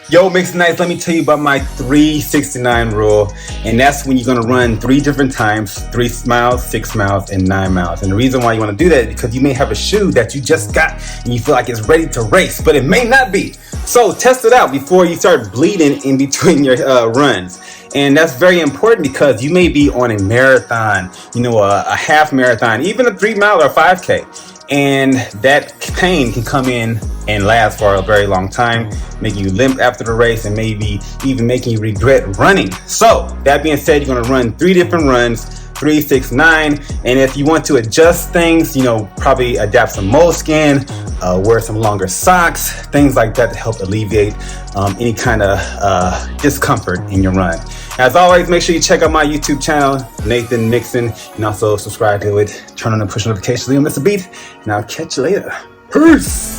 Yo, Mixon Nights, let me tell you about my 369 rule. And that's when you're going to run 3 different times, 3 miles, 6 miles, and 9 miles. And the reason why you want to do that is because you may have a shoe that you just got and you feel like it's ready to race, but it may not be. So test it out before you start bleeding in between your runs. And that's very important because you may be on a marathon, a half marathon, even a 3 mile or 5K. And that pain can come in and last for a very long time, making you limp after the race and maybe even making you regret running. So that being said, you're going to run 3 different runs, 3, 6, 9. And if you want to adjust things, probably adapt some Moleskin, wear some longer socks, things like that to help alleviate any kind of discomfort in your run. As always, make sure you check out my YouTube channel, Nathen Mixon, and also subscribe to it. Turn on the push notifications so you don't miss a beat. And I'll catch you later. Peace!